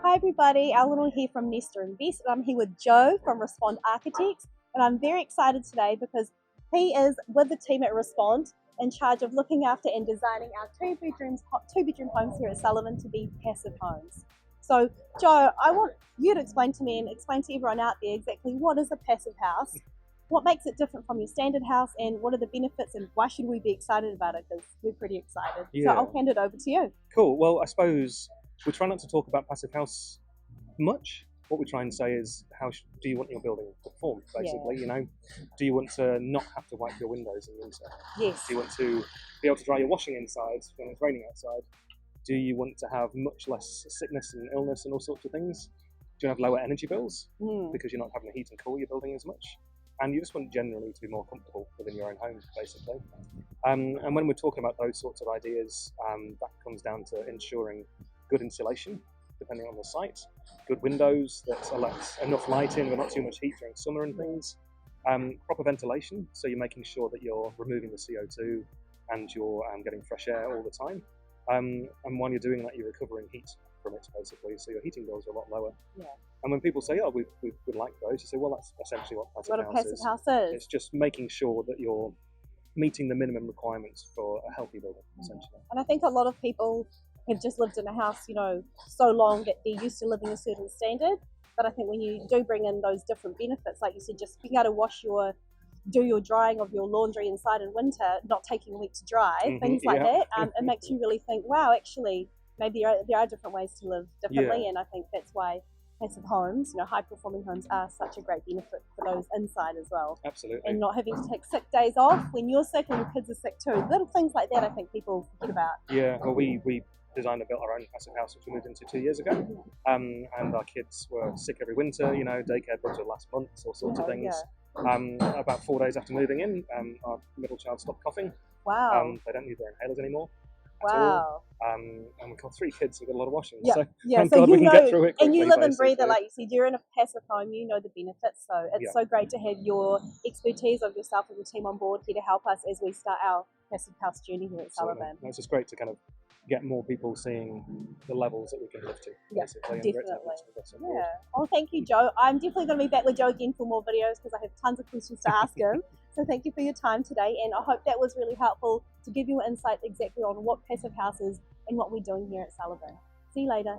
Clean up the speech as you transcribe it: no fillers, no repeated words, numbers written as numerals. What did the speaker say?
Hi everybody, Eleanor here from Nesta Invest, and I'm here with Joe from Respond Architects, and I'm very excited today because he is with the team at Respond in charge of looking after and designing our two-bedroom homes here at Sullivan to be passive homes. So Joe, I want you to explain to me and explain to everyone out there exactly what is a passive house, what makes it different from your standard house, and what are the benefits, and why should we be excited about it, because we're pretty excited. Yeah. So I'll hand it over to you. Cool. Well, I suppose we try not to talk about passive house much. What we try and say is, do you want your building to perform, basically? Yeah. You know, do you want to not have to wipe your windows in winter? Yes. Do you want to be able to dry your washing inside when it's raining outside? Do you want to have much less sickness and illness and all sorts of things? Do you have lower energy bills because you're not having to heat and cool your building as much? And you just want generally to be more comfortable within your own home, basically. And when we're talking about those sorts of ideas, that comes down to ensuring good insulation, depending on the site, good windows that let enough light in but not too much heat during summer and things, proper ventilation, so you're making sure that you're removing the CO2 and you're getting fresh air all the time. And while you're doing that, you're recovering heat from it, basically, so your heating bills are a lot lower. Yeah. And when people say, oh, we would like those, you say, well, that's essentially what What a passive house is. It's just making sure that you're meeting the minimum requirements for a healthy building, essentially. And I think a lot of people have just lived in a house, so long that they're used to living a certain standard. But I think when you do bring in those different benefits, like you said, just being able to do your drying of your laundry inside in winter, not taking a week to dry, things like that, it makes you really think, wow, actually, maybe there are different ways to live differently. And I think that's why passive homes, high-performing homes are such a great benefit for those inside as well. Absolutely. And not having to take sick days off when you're sick and your kids are sick too. Little things like that I think people forget about. Yeah, well, we designed and built our own passive house, which we moved into 2 years ago. And our kids were sick every winter, daycare bugs would last months, all sorts of things. Yeah. About 4 days after moving in, our middle child stopped coughing. Wow. They don't need their inhalers anymore. Wow. And we've got 3 kids, we've got a lot of washing. Yeah. So thank God so we can get through it quickly, and you live and basically. breathe it, like you said, you're in a passive home, you know the benefits. So it's so great to have your expertise of yourself and your team on board here to help us as we start our passive house journey here at Sullivan. It's just great to kind of get more people seeing the levels that we can live to, basically. Definitely. Yeah. Oh, thank you, Joe. I'm definitely going to be back with Joe again for more videos because I have tons of questions to ask him. So thank you for your time today, and I hope that was really helpful to give you insight exactly on what passive house is and what we're doing here at Sullivan. See you later.